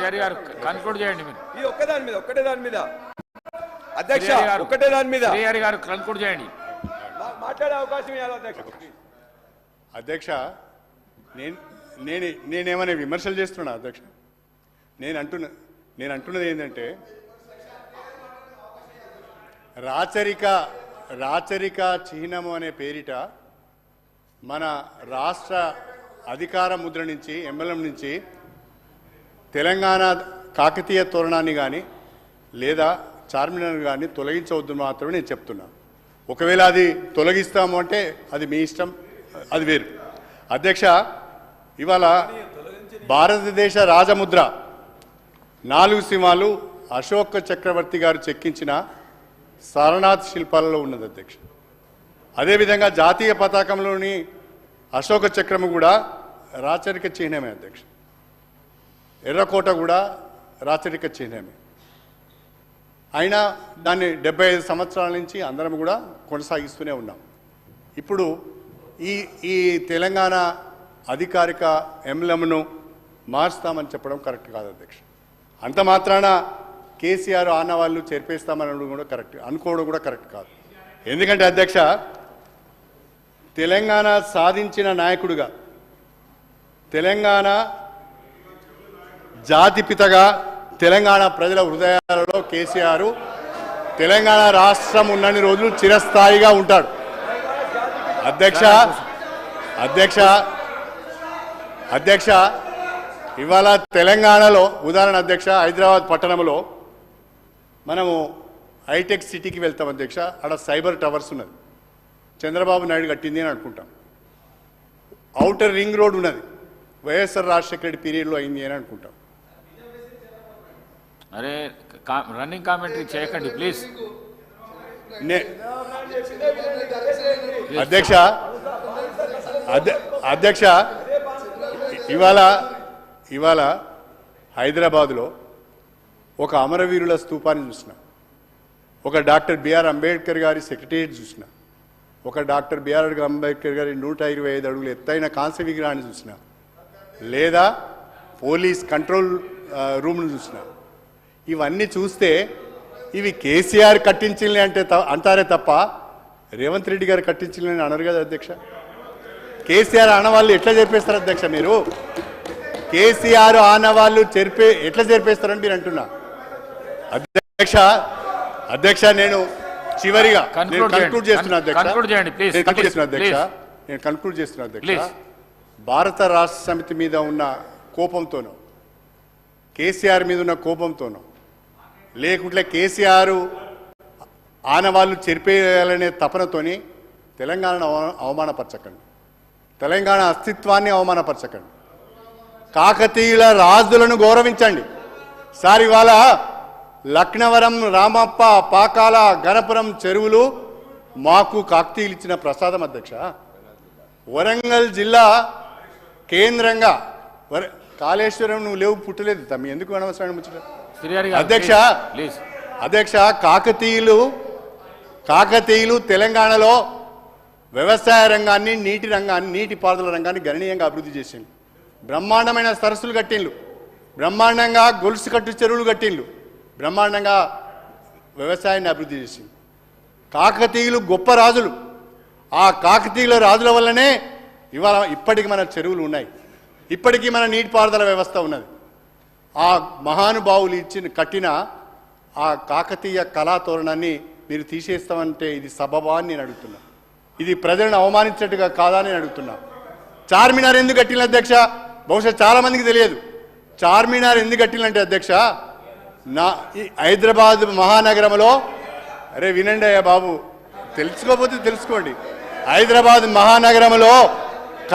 శ్రీహరి గారు కన్క్లూడ్ చేయండి మీరు. ఈ ఒక్కటే దాని మీద అధ్యక్ష, ఒక్కటే దాని మీద శ్రీహరి గారు కన్క్లూడ్ చేయండి. మాట్లాడే అవకాశం ఇవ్వాలి అధ్యక్ష. అధ్యక్ష, నేనేమైనా విమర్శలు చేస్తున్నా అధ్యక్ష? నేను అంటున్నది ఏంటంటే రాచరిక చిహ్నము అనే పేరిట మన రాష్ట్ర అధికార ముద్ర నుంచి ఎంఎల్ఎం నుంచి తెలంగాణ కాకతీయ తోరణాన్ని కానీ లేదా చార్మినార్ కానీ తొలగించవద్దు మాత్రమే నేను చెప్తున్నా. ఒకవేళ అది తొలగిస్తాము అంటే అది మీ ఇష్టం, అది వేరు. అధ్యక్ష, ఇవాళ భారతదేశ రాజముద్ర 4 సింహాలు అశోక చక్రవర్తి గారు చెక్కించిన సారనాథ్ శిల్పాలలో ఉన్నది అధ్యక్ష. అదేవిధంగా జాతీయ పతాకంలోని అశోక చక్రము కూడా రాచరిక చిహ్నమే అధ్యక్ష. ఎర్రకోట కూడా రాచరిక చిహ్నమే. అయినా దాన్ని 75 సంవత్సరాల నుంచి అందరం కూడా కొనసాగిస్తూనే ఉన్నాం. ఇప్పుడు ఈ తెలంగాణ అధికారిక ఎంబ్లెమ్ను మార్చుతామని చెప్పడం కరెక్ట్ కాదు అధ్యక్ష. అంత మాత్రాన కేసీఆర్ ఆనవాళ్ళు చేర్పేస్తామనడం కూడా కరెక్ట్, అనుకోవడం కూడా కరెక్ట్ కాదు. ఎందుకంటే అధ్యక్ష, తెలంగాణ సాధించిన నాయకుడిగా, తెలంగాణ జాతిపితగా తెలంగాణ ప్రజల హృదయాలలో కేసీఆర్ తెలంగాణ రాష్ట్రం ఉన్నన్ని రోజులు చిరస్థాయిగా ఉంటాడు. అధ్యక్ష ఇవాళ తెలంగాణలో ఉదాహరణ అధ్యక్ష, హైదరాబాద్ పట్టణంలో మనము హైటెక్ సిటీకి వెళ్తాం అధ్యక్ష. అక్కడ సైబర్ టవర్స్ ఉన్నది, చంద్రబాబు నాయుడు కట్టింది అని అనుకుంటాం. ఔటర్ రింగ్ రోడ్ ఉన్నది, వైఎస్ఆర్ రాజశేఖర రెడ్డి పీరియడ్లో అయింది అని అనుకుంటాం. అరే రన్నింగ్ కామెంటరీ చేయకండి ప్లీజ్. అధ్యక్ష ఇవాళ హైదరాబాదులో ఒక అమరవీరుల స్తూపాన్ని చూసిన, ఒక డాక్టర్ బిఆర్ అంబేద్కర్ గారి సెక్రటేరియట్ చూసిన, ఒక డాక్టర్ బిఆర్ అంబేద్కర్ గారి 125 అడుగులు ఎత్తైన కాంస్య విగ్రహాన్ని చూసిన, లేదా పోలీస్ కంట్రోల్ రూమ్ను చూసిన. ఇవన్నీ చూస్తే ఇవి కేసీఆర్ కట్టించింది అంటారే తప్ప రేవంత్ రెడ్డి గారు కట్టించిందని అనరు కదా అధ్యక్ష. కేసీఆర్ ఆనవాళ్ళు ఎట్లా జరిపేస్తారు అధ్యక్ష? మీరు కేసీఆర్ ఆనవాళ్ళు ఎట్లా జరిపేస్తారని మీరు అంటున్నా అధ్యక్ష. నేను చివరిగా కన్క్లూడ్ చేస్తున్నా అధ్యక్ష. భారత రాష్ట్ర సమితి మీద ఉన్న కోపంతోనో, కేసీఆర్ మీద ఉన్న కోపంతోనో, లేకుంటే కేసీఆర్ ఆనవాళ్ళు చెరిపేయాలనే తపనతోని తెలంగాణను అవమానపరచకండి, తెలంగాణ అస్తిత్వాన్ని అవమానపరచకండి, కాకతీయుల రాజులను గౌరవించండి. సార్ ఇవాళ లక్నవరం, రామప్ప, పాకాల, గణపురం చెరువులు మాకు కాకతీయులు ఇచ్చిన ప్రసాదం అధ్యక్ష. వరంగల్ జిల్లా కేంద్రంగా కాళేశ్వరం నువ్వు లేవు, పుట్టలేదు తమ్మి, ఎందుకు అనవసరం ముచ్చట అధ్యక్ష. కాకతీయులు తెలంగాణలో వ్యవసాయ రంగాన్ని, నీటిపారుదల రంగాన్ని గణనీయంగా అభివృద్ధి చేసిండు. బ్రహ్మాండమైన సరస్సులు కట్టిండ్లు, బ్రహ్మాండంగా గొలుసు కట్టు చెరువులు కట్టిండ్లు, బ్రహ్మాండంగా వ్యవసాయాన్ని అభివృద్ధి చేసిండు. కాకతీయులు గొప్ప రాజులు. ఆ కాకతీయుల రాజుల వల్లనే ఇవాళ ఇప్పటికి మన చెరువులు ఉన్నాయి, ఇప్పటికీ మన నీటిపారుదల వ్యవస్థ ఉన్నది. ఆ మహానుభావులు కట్టిన ఆ కాకతీయ కళాతోరణాన్ని మీరు తీసేస్తామంటే ఇది సబబా అని నేను అడుగుతున్నా. ఇది ప్రజలను అవమానించినట్టుగా కాదా అని అడుగుతున్నా. చార్మినార్ ఎందుకు కట్టిన అధ్యక్ష? బహుశా చాలామందికి తెలియదు. చార్మినార్ ఎందుకు కట్టినంటే అధ్యక్ష, హైదరాబాద్ మహానగరంలో, అరే వినండి అయ్యా బాబు, తెలుసుకోకపోతే తెలుసుకోండి, హైదరాబాద్ మహానగరంలో